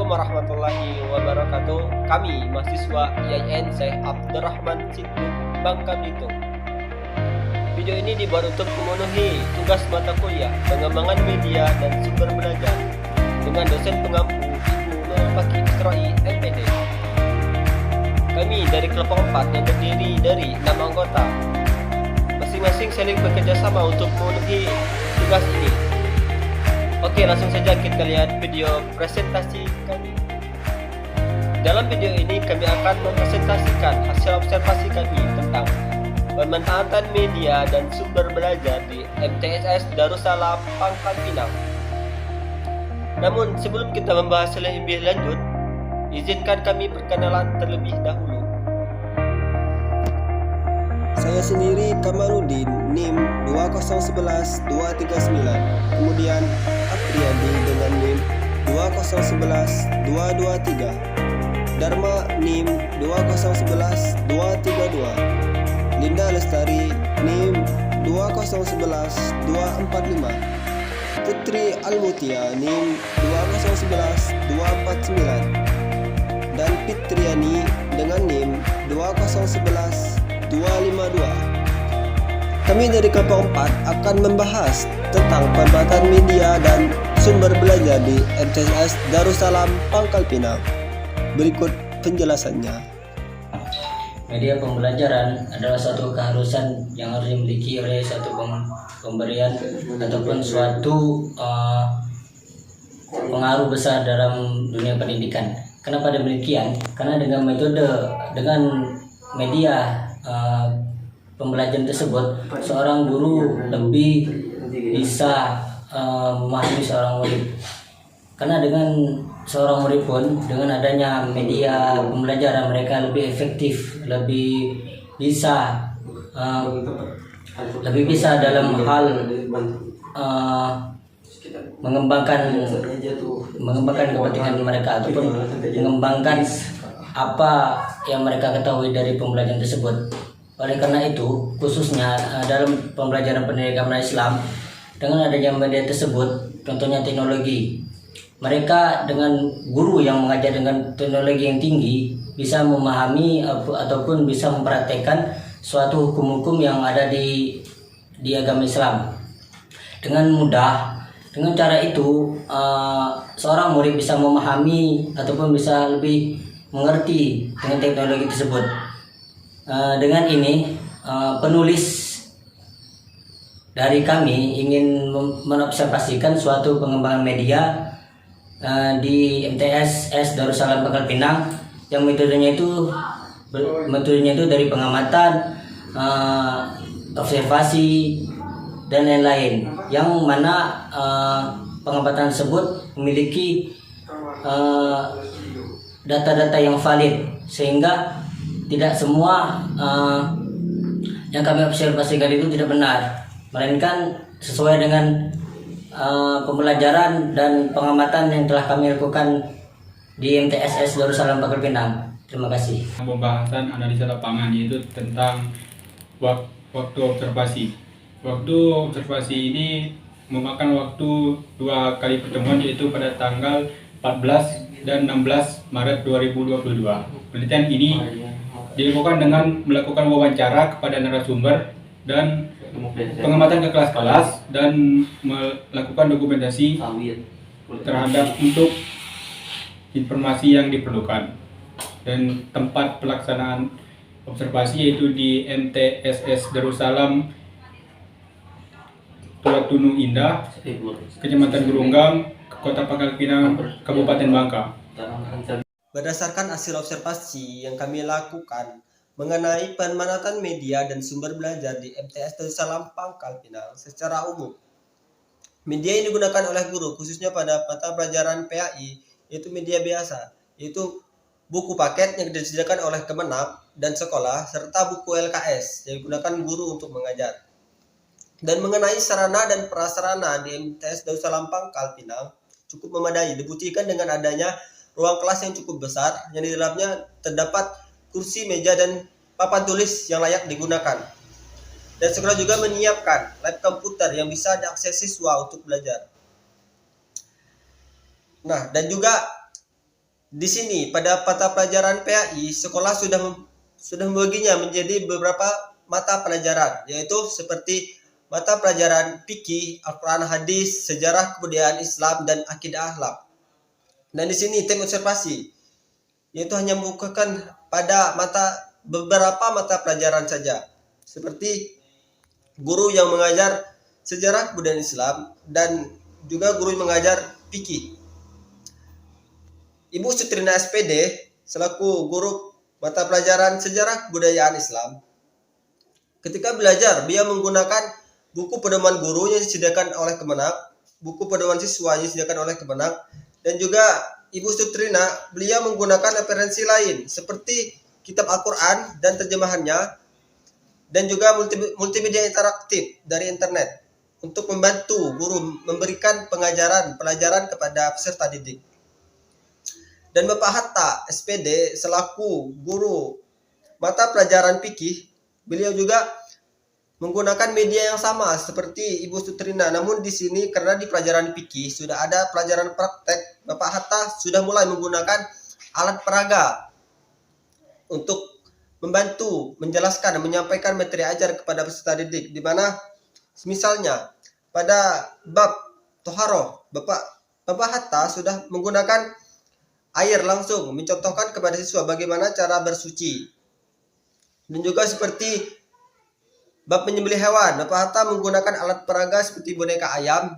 Assalamualaikum warahmatullahi wabarakatuh. Kami mahasiswa IAIN Syekh Abdurrahman Siddiq Bangka Belitung. Video ini dibuat untuk memenuhi tugas mata kuliah pengembangan media dan sumber belajar dengan dosen pengampu Ibu Nurul Fakih Isroi MPD. Kami dari kelompok 4 yang terdiri dari 6 anggota. Masing-masing saling bekerja sama untuk memenuhi tugas ini. Oke, langsung saja kita lihat video presentasi kami. Dalam video ini kami akan mempresentasikan hasil observasi kami tentang pemanfaatan media dan sumber belajar di MTSS Darussalam Pangkal Pinang. Namun sebelum kita membahas lebih lanjut, izinkan kami perkenalan terlebih dahulu. Saya sendiri Kamarudin, NIM 2011239. Kemudian Apriyadi dengan NIM 2011223. Dharma NIM 2011232. Linda Lestari NIM 2011245. Putri Almutia NIM 2011249. Dan Fitriani dengan NIM 20112 252. Kami dari kelompok 4 akan membahas tentang pemanfaatan media dan sumber belajar di MTSS Darussalam Pangkal Pinang. Berikut penjelasannya. Media pembelajaran adalah suatu keharusan yang harus dimiliki oleh suatu pemberian ataupun suatu pengaruh besar dalam dunia pendidikan. Kenapa demikian? Karena dengan media pembelajaran tersebut, seorang guru lebih bisa memahami seorang murid. Karena dengan seorang murid pun, dengan adanya media pembelajaran, mereka lebih efektif, lebih bisa dalam hal mengembangkan kepentingan mereka ataupun mengembangkan apa yang mereka ketahui dari pembelajaran tersebut. Oleh karena itu, khususnya dalam pembelajaran pendidikan Islam, dengan adanya media tersebut, contohnya teknologi, mereka dengan guru yang mengajar dengan teknologi yang tinggi bisa memahami ataupun bisa mempraktekkan suatu hukum-hukum yang ada di agama Islam dengan mudah. Dengan cara itu, seorang murid bisa memahami ataupun bisa lebih mengerti dengan teknologi tersebut. Dengan ini, penulis dari kami ingin menobservasikan suatu pengembangan media di MTSS Darussalam Pangkal Pinang yang metodenya itu dari pengamatan, observasi dan lain-lain, yang mana pengamatan tersebut memiliki data-data yang valid, sehingga tidak semua yang kami observasikan itu tidak benar, melainkan sesuai dengan pembelajaran dan pengamatan yang telah kami lakukan di MTSS Darussalam Pangkal Pinang. Terima kasih. Pembahasan analisa lapangan, yaitu tentang waktu observasi. Waktu observasi ini memakan waktu 2 kali pertemuan, yaitu pada tanggal 14 dan 16 Maret 2022. Penelitian ini dilakukan dengan melakukan wawancara kepada narasumber dan pengamatan ke kelas-kelas dan melakukan dokumentasi terhadap untuk informasi yang diperlukan. Dan tempat pelaksanaan observasi yaitu di MTSS Darussalam Tulatunu Indah, Kecamatan Gerunggang, Kota Pangkal Pinang, Kabupaten Bangka. Berdasarkan hasil observasi yang kami lakukan mengenai pemanfaatan media dan sumber belajar di MTS Darussalam Pangkal Pinang secara umum, media yang digunakan oleh guru khususnya pada mata pelajaran PAI yaitu media biasa, yaitu buku paket yang disediakan oleh Kemenang dan sekolah, serta buku LKS yang digunakan guru untuk mengajar. Dan mengenai sarana dan prasarana di MTS Darussalam Pangkal Pinang cukup memadai, dibuktikan dengan adanya ruang kelas yang cukup besar yang di dalamnya terdapat kursi, meja, dan papan tulis yang layak digunakan. Dan sekolah juga menyiapkan lab komputer yang bisa diakses siswa untuk belajar. Nah, dan juga Di sini pada mata pelajaran PAI, sekolah sudah membaginya menjadi beberapa mata pelajaran, yaitu seperti mata pelajaran fikih, Al-Quran, hadis, sejarah kebudayaan Islam, dan akidah akhlak. Dan di sini tim observasi, yaitu hanya membukakan pada beberapa mata pelajaran saja, seperti guru yang mengajar sejarah kebudayaan Islam dan juga guru yang mengajar fikih. Ibu Sutrina SPD selaku guru mata pelajaran sejarah kebudayaan Islam. Ketika belajar, dia menggunakan buku pedoman guru yang disediakan oleh Kemenak, buku pedoman siswa yang disediakan oleh Kemenak, dan juga Ibu Sutrina beliau menggunakan referensi lain seperti kitab Al-Quran dan terjemahannya, dan juga multimedia interaktif dari internet untuk membantu guru memberikan pelajaran kepada peserta didik. Dan Bapak Hatta SPD selaku guru mata pelajaran fikih, beliau juga menggunakan media yang sama seperti Ibu Sutrina. Namun di sini karena di pelajaran fikih sudah ada pelajaran praktek, Bapak Hatta sudah mulai menggunakan alat peraga untuk membantu menjelaskan dan menyampaikan materi ajar kepada peserta didik, di mana misalnya pada bab Toharoh, Bapak Hatta sudah menggunakan air langsung mencontohkan kepada siswa bagaimana cara bersuci. Dan juga seperti bab menyembelih hewan, Bapak Hatta menggunakan alat peraga seperti boneka ayam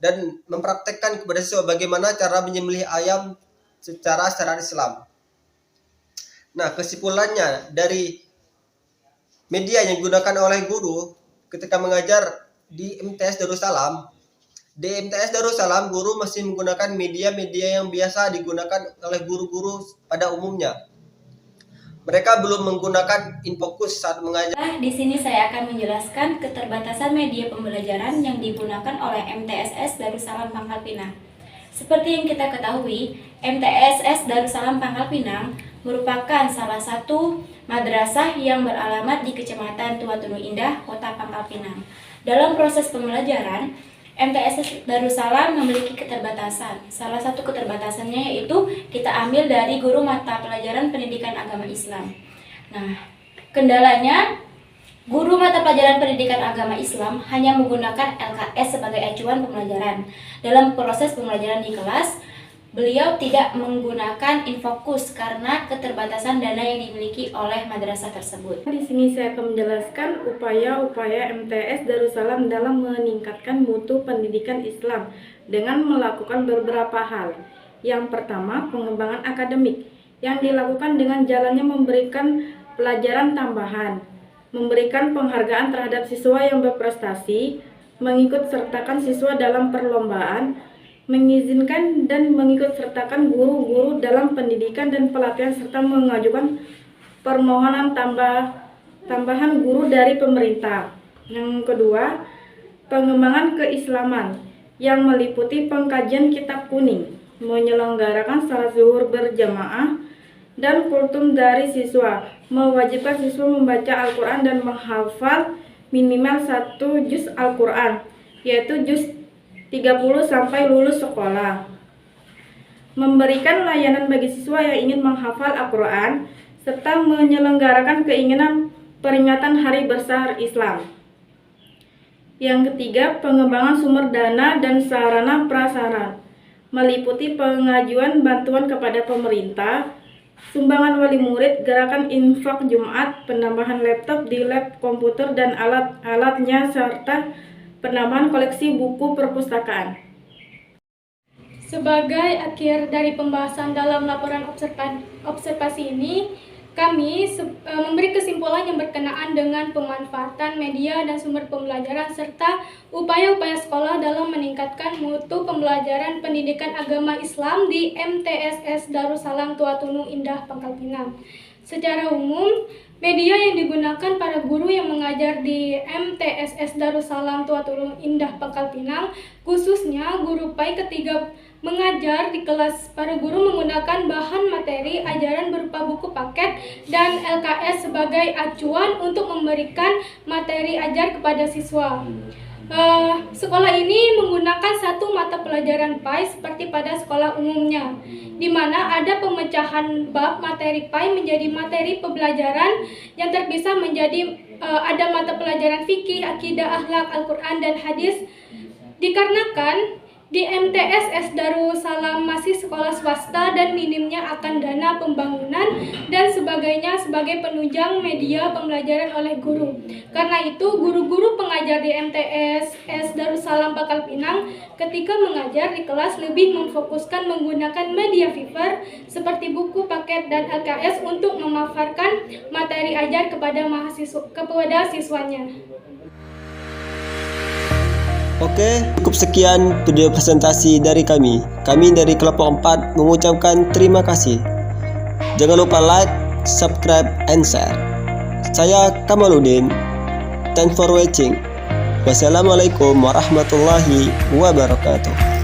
dan mempraktekkan kepada siswa bagaimana cara menyembelih ayam secara syariat Islam. Nah, kesimpulannya dari media yang digunakan oleh guru ketika mengajar di MTS Darussalam, di MTS Darussalam, guru masih menggunakan media-media yang biasa digunakan oleh guru-guru pada umumnya. Mereka belum menggunakan infokus saat mengajar. Di sini saya akan menjelaskan keterbatasan media pembelajaran yang digunakan oleh MTSS Darussalam Pangkal Pinang. Seperti yang kita ketahui, MTSS Darussalam Pangkal Pinang merupakan salah satu madrasah yang beralamat di Kecamatan Tua Tunu Indah, Kota Pangkal Pinang. Dalam proses pembelajaran, MTSS Darussalam memiliki keterbatasan. Salah satu keterbatasannya yaitu kita ambil dari guru mata pelajaran pendidikan agama Islam. Nah, kendalanya guru mata pelajaran pendidikan agama Islam hanya menggunakan LKS sebagai acuan pembelajaran. Dalam proses pembelajaran di kelas, beliau tidak menggunakan infokus karena keterbatasan dana yang dimiliki oleh madrasah tersebut. Di sini saya akan menjelaskan upaya-upaya MTS Darussalam dalam meningkatkan mutu pendidikan Islam dengan melakukan beberapa hal. Yang pertama, pengembangan akademik yang dilakukan dengan jalannya memberikan pelajaran tambahan, memberikan penghargaan terhadap siswa yang berprestasi, mengikut sertakan siswa dalam perlombaan, mengizinkan dan mengikut sertakan guru-guru dalam pendidikan dan pelatihan serta mengajukan permohonan tambahan guru dari pemerintah. Yang kedua, pengembangan keislaman yang meliputi pengkajian kitab kuning, menyelenggarakan salat zuhur berjamaah dan kultum dari siswa, mewajibkan siswa membaca Al-Quran dan menghafal minimal 1 juz Al-Quran, yaitu juz 30 sampai lulus sekolah. Memberikan layanan bagi siswa yang ingin menghafal Al-Quran serta menyelenggarakan keinginan peringatan Hari Besar Islam. Yang ketiga, pengembangan sumber dana dan sarana prasarana meliputi pengajuan bantuan kepada pemerintah, sumbangan wali murid, gerakan infak Jumat, penambahan laptop di lab komputer dan alat-alatnya serta penambahan koleksi buku perpustakaan. Sebagai akhir dari pembahasan dalam laporan observasi ini, kami memberi kesimpulan yang berkenaan dengan pemanfaatan media dan sumber pembelajaran serta upaya-upaya sekolah dalam meningkatkan mutu pembelajaran pendidikan agama Islam di MTSS Darussalam Tua Tunu Indah, Pangkal Pinang. Secara umum, media yang digunakan para guru yang mengajar di MTSS Darussalam Tua Tunu Indah, Pangkal Pinang, khususnya guru PAI ketiga mengajar di kelas, para guru menggunakan bahan materi ajaran berupa buku paket dan LKS sebagai acuan untuk memberikan materi ajar kepada siswa. Sekolah ini menggunakan satu mata pelajaran PAI seperti pada sekolah umumnya, di mana ada pemecahan bab materi PAI menjadi materi pembelajaran yang terpisah menjadi ada mata pelajaran fikih, akidah, akhlak, Al-Quran, dan hadis. Dikarenakan di MTSS Darussalam masih sekolah swasta dan minimnya akan dana pembangunan dan sebagainya sebagai penunjang media pembelajaran oleh guru. Karena itu, guru-guru pengajar di MTSS Darussalam Pangkal Pinang ketika mengajar di kelas lebih memfokuskan menggunakan media fiber seperti buku, paket, dan LKS untuk memaparkan materi ajar kepada siswanya. Oke, cukup sekian video presentasi dari kami. Kami dari kelompok 4 mengucapkan terima kasih. Jangan lupa like, subscribe, and share. Saya Kamaludin. Thanks for watching. Wassalamualaikum warahmatullahi wabarakatuh.